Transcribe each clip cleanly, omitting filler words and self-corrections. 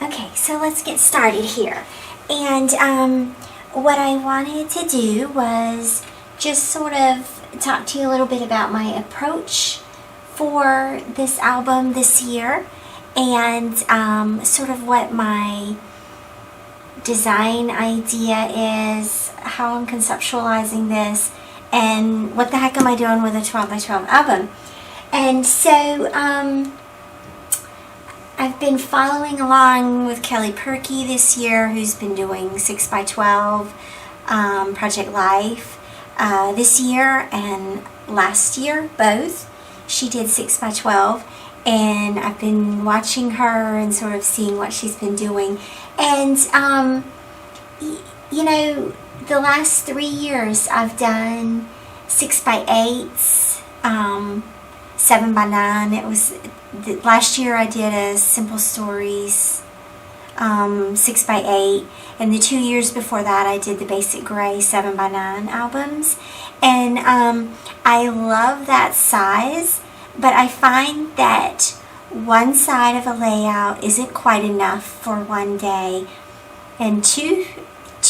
Okay, so let's get started here. And what I wanted to do was just sort of talk to you a little bit about my approach for this album this year, and sort of what my design idea is, how I'm conceptualizing this, and what the heck am I doing with a 12 by 12 album. And so I've been following along with Kelly Perky this year, who's been doing 6 by 12 Project Life this year and last year, both. She did 6 by 12, and I've been watching her and sort of seeing what she's been doing. And, you know, the last 3 years I've done 6 by 8s, 7 by 9. It was last year I did a Simple Stories 6 by 8, and the 2 years before that I did the Basic Gray 7 by 9 albums. And I love that size, but I find that one side of a layout isn't quite enough for one day, and two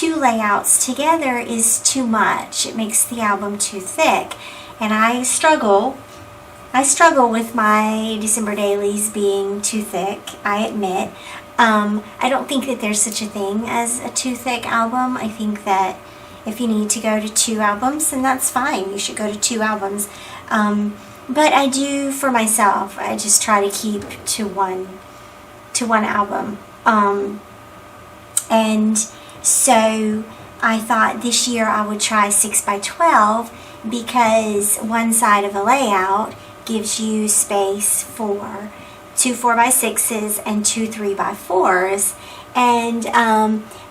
layouts together is too much. It makes the album too thick, and I struggle with my December dailies being too thick, I admit. I don't think that there's such a thing as a too thick album. I think that if you need to go to 2 albums, then that's fine. You should go to 2 albums. But I do, for myself, I just try to keep to one album. And so I thought this year I would try 6 by 12 because one side of a layout gives you space for 2 4 by 6s and 2 3 by 4s, and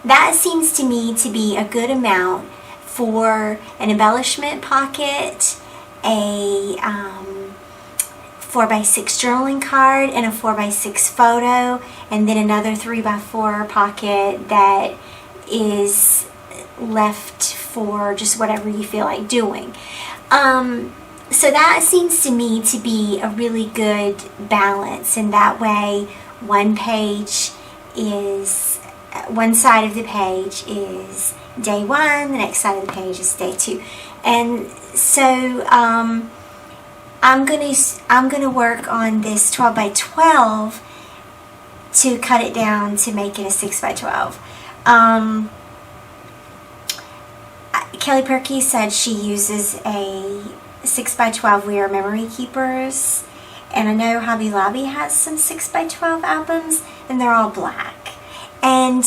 that seems to me to be a good amount for an embellishment pocket, a 4 by 6 journaling card, and a 4 by 6 photo, and then another 3 by 4 pocket that is left for just whatever you feel like doing. So that seems to me to be a really good balance, and that way one side of the page is day 1, the next side of the page is day 2. And so I'm gonna work on this 12 by 12 to cut it down to make it a 6 by 12. Kelly Perky said she uses a 6 by 12 We Are Memory Keepers, and I know Hobby Lobby has some 6 by 12 albums, and they're all black. And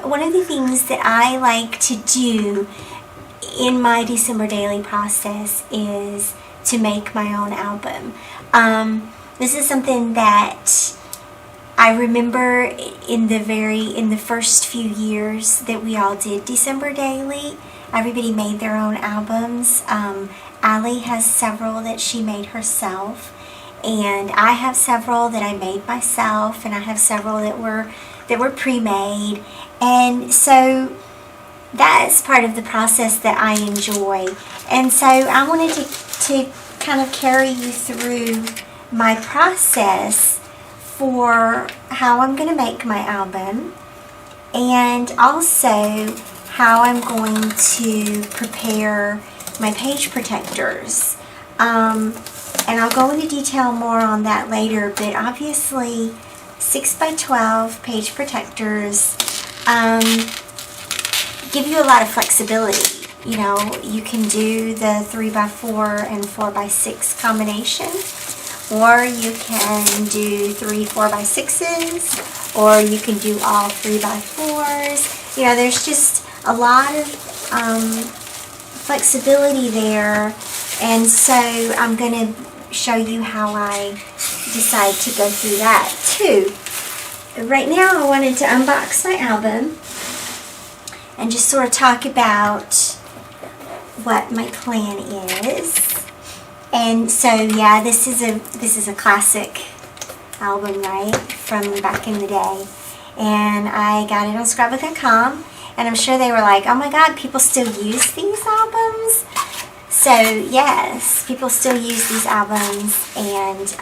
one of the things that I like to do in my December daily process is to make my own album. This is something that I remember in the first few years that we all did December daily. Everybody made their own albums. Allie has several that she made herself, and I have several that I made myself, and I have several that were pre-made, and so that's part of the process that I enjoy. And so I wanted to kind of carry you through my process for how I'm going to make my album, and also how I'm going to prepare my page protectors. And I'll go into detail more on that later, but obviously 6 by 12 page protectors give you a lot of flexibility. You know, you can do the 3 by 4 and 4 by 6 combination, or you can do 3 4 by 6s, or you can do all 3 by 4s. You know, there's just a lot of flexibility there, and so I'm going to show you how I decide to go through that too. Right now I wanted to unbox my album and just sort of talk about what my plan is. And so yeah, this is a classic album, right, from back in the day, and I got it on scrapbook.com. And I'm sure they were like, oh my God, people still use these albums? So yes, people still use these albums, and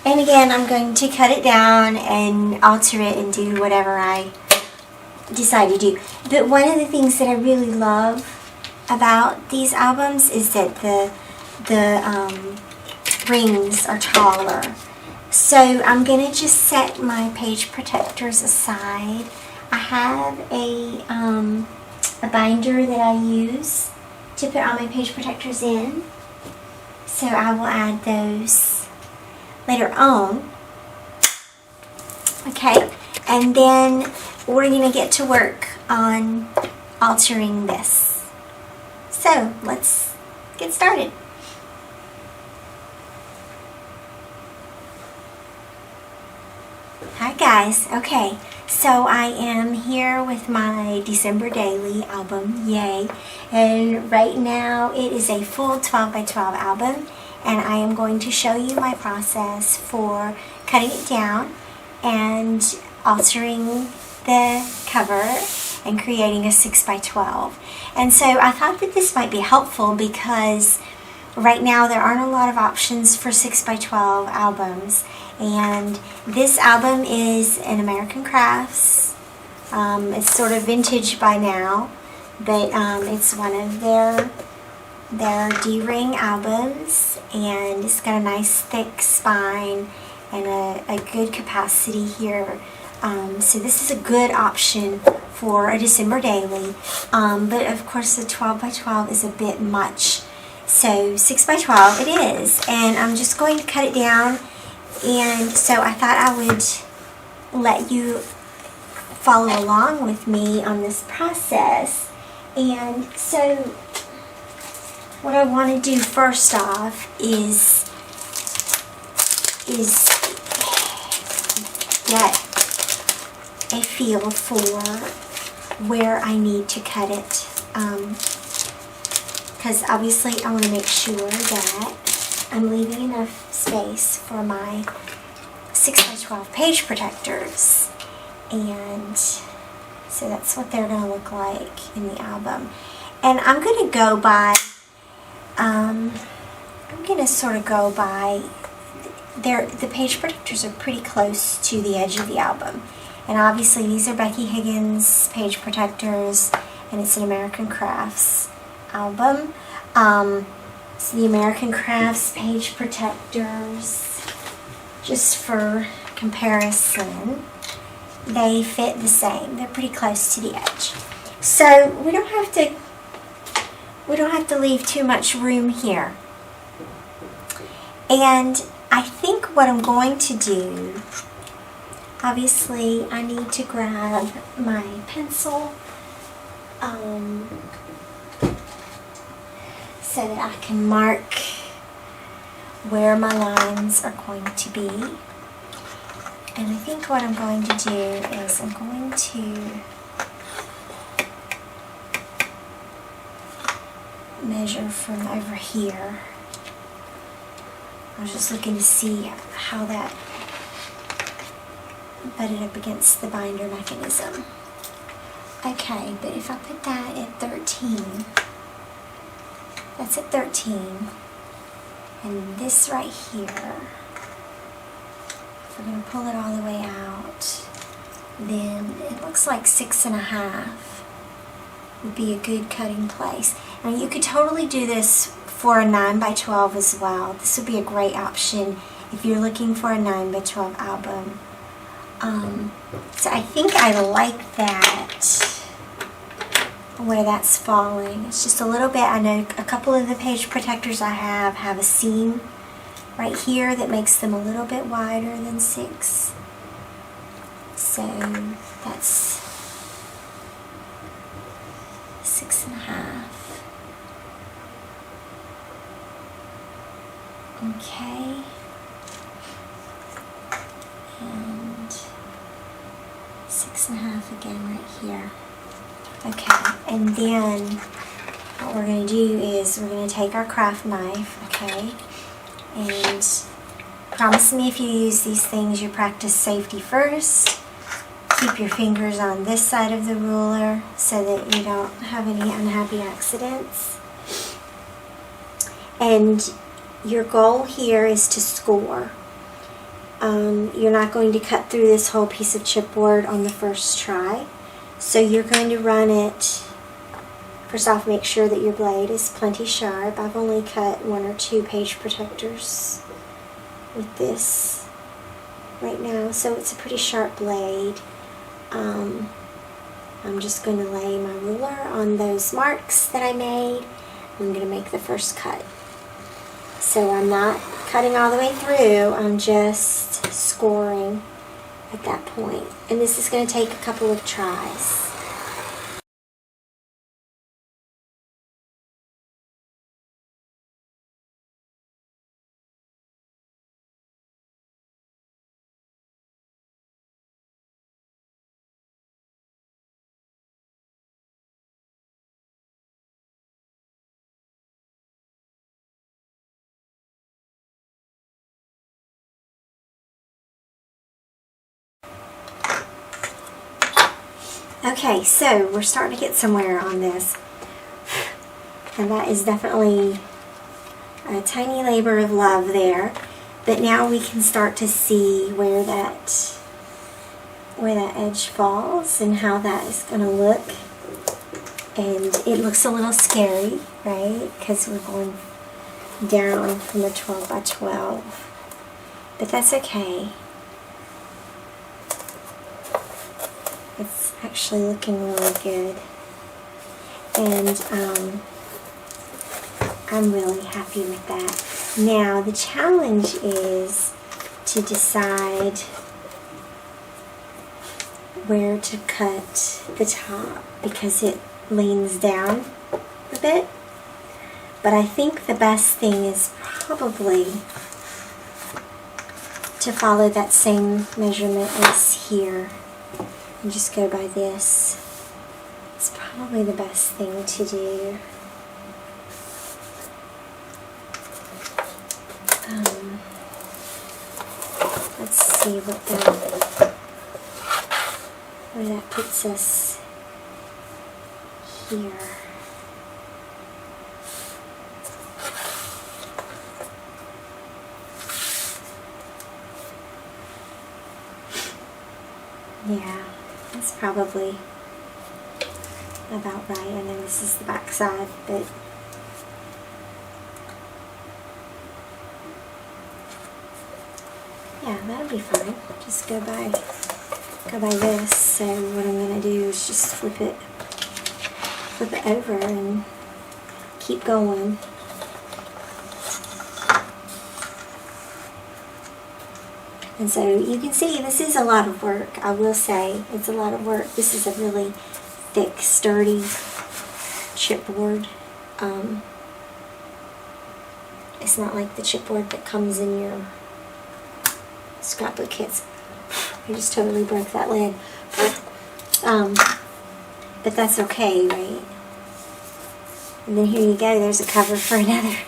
And again, I'm going to cut it down and alter it and do whatever I decide to do. But one of the things that I really love about these albums is that the rings are taller. So I'm going to just set my page protectors aside. I have a binder that I use to put all my page protectors in. So I will add those later on. Okay, and then we're going to get to work on altering this. So let's get started. Hi guys, okay, so I am here with my December Daily album, yay, and right now it is a full 12 by 12 album, and I am going to show you my process for cutting it down and altering the cover and creating a 6 by 12. And so I thought that this might be helpful because right now there aren't a lot of options for 6 by 12 albums. And this album is an American Crafts. It's sort of vintage by now, but it's one of their D-ring albums, and it's got a nice thick spine and a good capacity here. So this is a good option for a December Daily, but of course the 12 by 12 is a bit much. So 6 by 12 it is, and I'm just going to cut it down. And so I thought I would let you follow along with me on this process. And so what I want to do first off is get a feel for where I need to cut it. Because obviously I want to make sure that I'm leaving enough space for my 6 by 12 page protectors, and so that's what they're going to look like in the album. And I'm going to go by, I'm going to sort of go by, the page protectors are pretty close to the edge of the album, and obviously these are Becky Higgins page protectors, and it's an American Crafts album. So the American Crafts page protectors, just for comparison, they fit the same. They're pretty close to the edge. So we don't have to leave too much room here. And I think what I'm going to do, obviously I need to grab my pencil so that I can mark where my lines are going to be. And I think what I'm going to do is I'm going to measure from over here. I was just looking to see how that butted up against the binder mechanism. Okay, but if I put that at 13, that's at 13, and this right here, if we're going to pull it all the way out, then it looks like 6.5 would be a good cutting place. Now you could totally do this for a 9 by 12 as well. This would be a great option if you're looking for a 9 by 12 album. So I think I like that, where that's falling. It's just a little bit. I know a couple of the page protectors I have a seam right here that makes them a little bit wider than 6. So that's 6.5. Okay. And 6.5 again right here. Okay, and then what we're going to do is we're going to take our craft knife, okay, and promise me if you use these things you practice safety first. Keep your fingers on this side of the ruler so that you don't have any unhappy accidents. And your goal here is to score. you're not going to cut through this whole piece of chipboard on the first try. So you're going to run it, first off make sure that your blade is plenty sharp. I've only cut 1 or 2 page protectors with this right now, so it's a pretty sharp blade. I'm just going to lay my ruler on those marks that I made. I'm going to make the first cut. So I'm not cutting all the way through, I'm just scoring at that point. And this is going to take a couple of tries. Okay, so we're starting to get somewhere on this, and that is definitely a tiny labor of love there, but now we can start to see where that edge falls and how that is going to look. And it looks a little scary, right, because we're going down from a 12 by 12, but that's okay. It's actually looking really good, and I'm really happy with that. Now the challenge is to decide where to cut the top because it leans down a bit, but I think the best thing is probably to follow that same measurement as here. And just go by this. It's probably the best thing to do. Let's see where that puts us here. Yeah. That's probably about right, and then this is the back side, but yeah, that'll be fine. Just go by this. So what I'm going to do is just flip it over and keep going. And so you can see this is a lot of work. I will say it's a lot of work. This is a really thick, sturdy chipboard. It's not like the chipboard that comes in your scrapbook kits. I just totally broke that lid. But that's okay, right? And then here you go. There's a cover for another.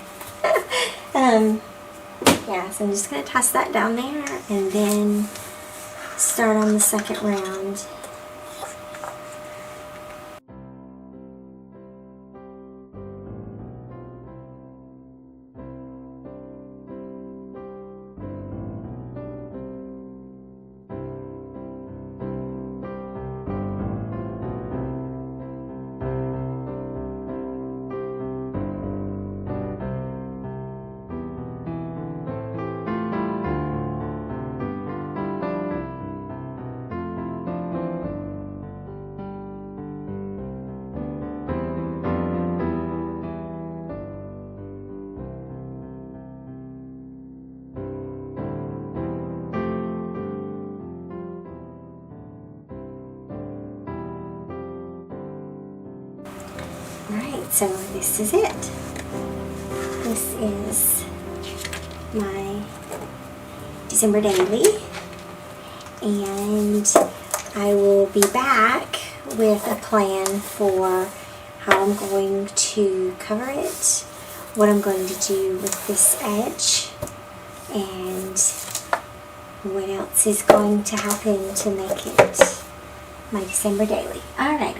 Yeah, so I'm just going to toss that down there and then start on the second round. Alright, so this is it. This is my December daily, and I will be back with a plan for how I'm going to cover it, what I'm going to do with this edge, and what else is going to happen to make it my December daily. Alrighty.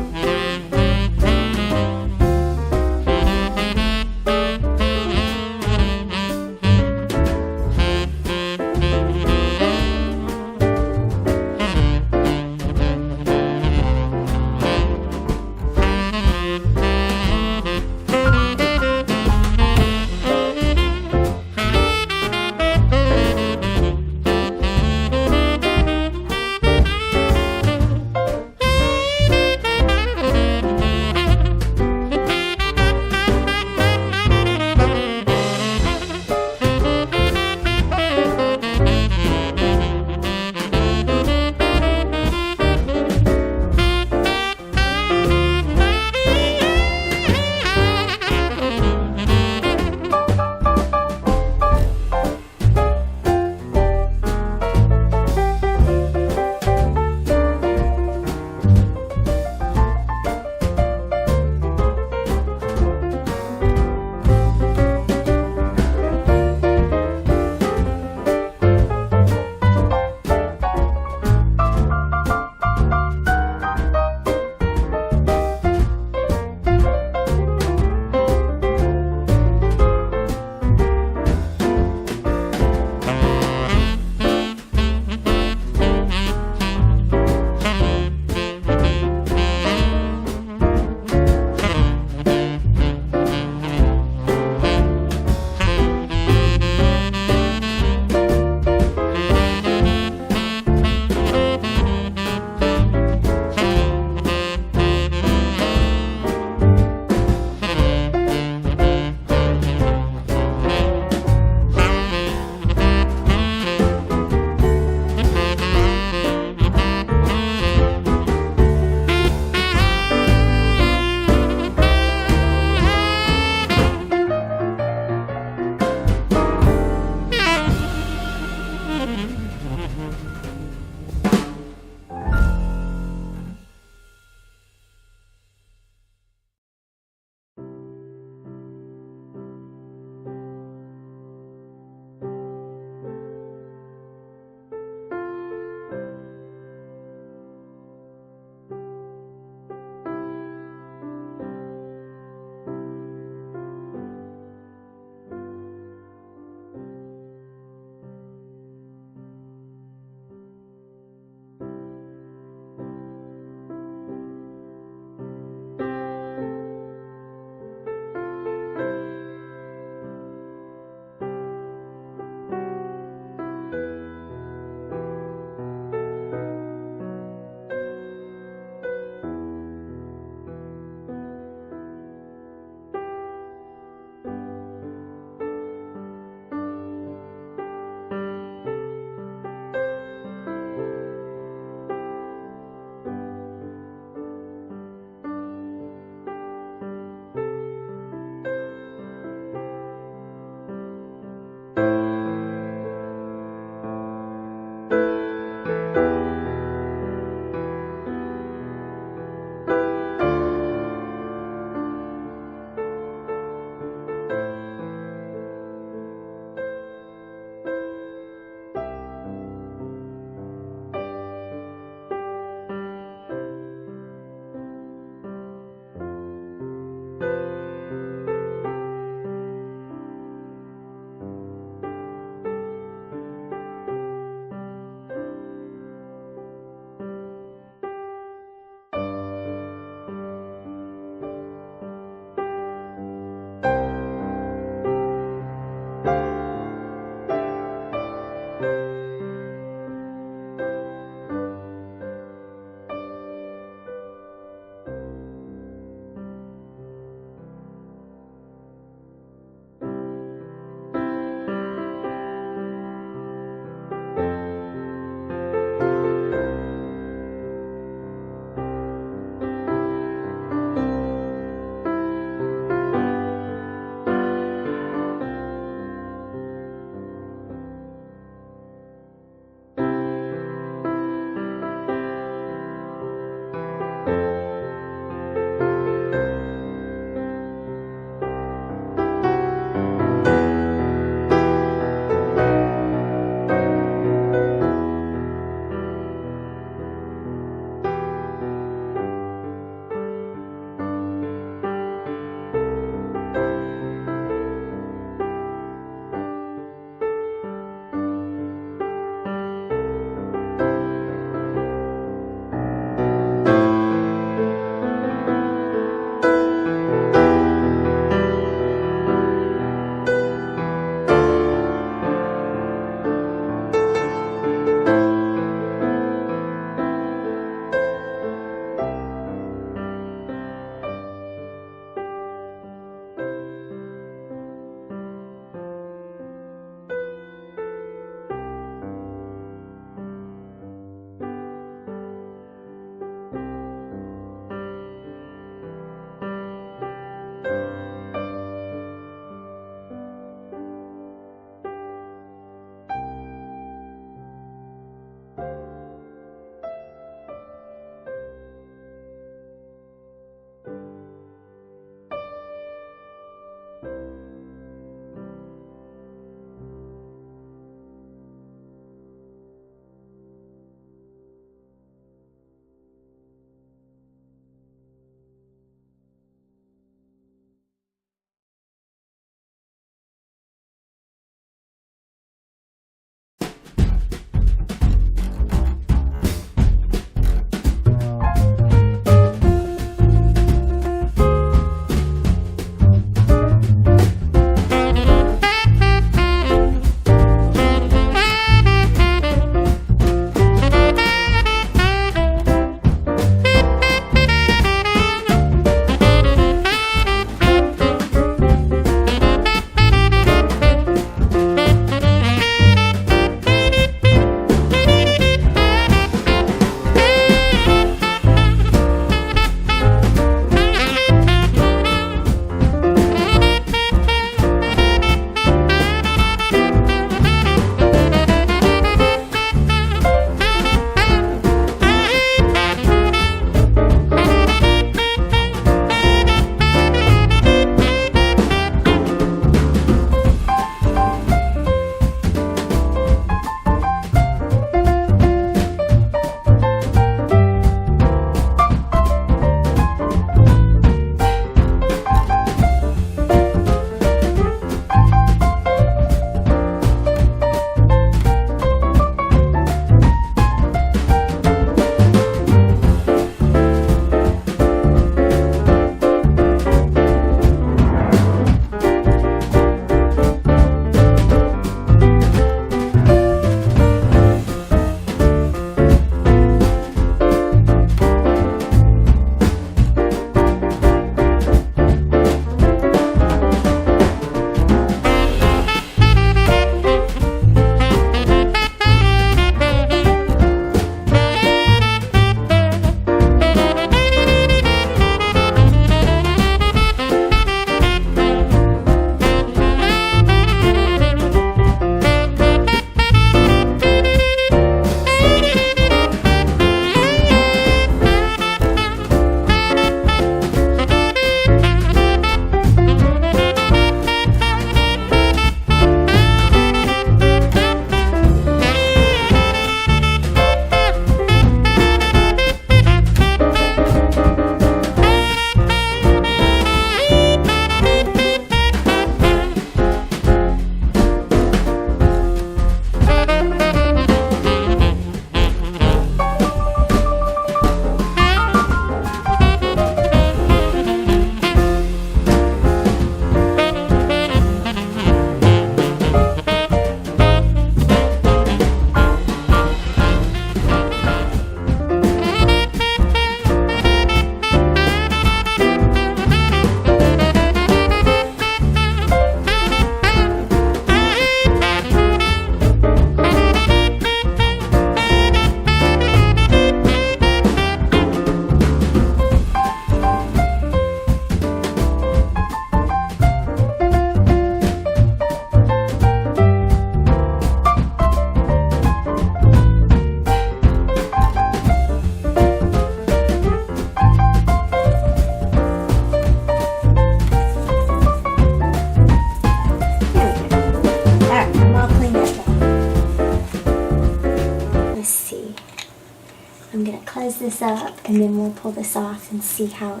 close this up and then we'll pull this off and see how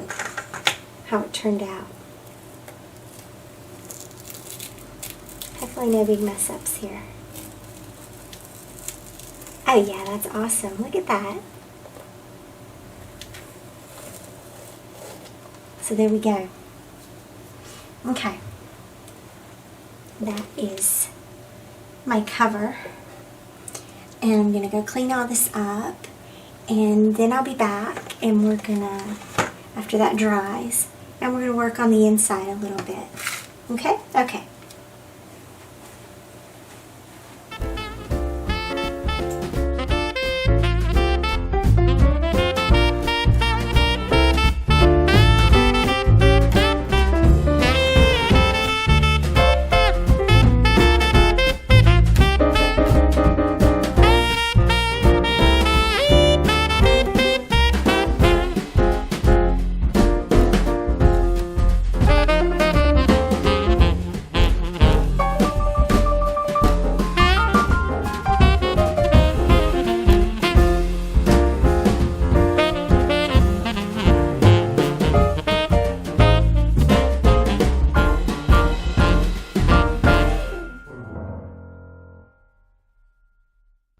it turned out. Hopefully no big mess ups here. Oh yeah, that's awesome. Look at that. So there we go. Okay. That is my cover. And I'm going to go clean all this up. And then I'll be back and we're going to, after that dries, and we're going to work on the inside a little bit. Okay? Okay.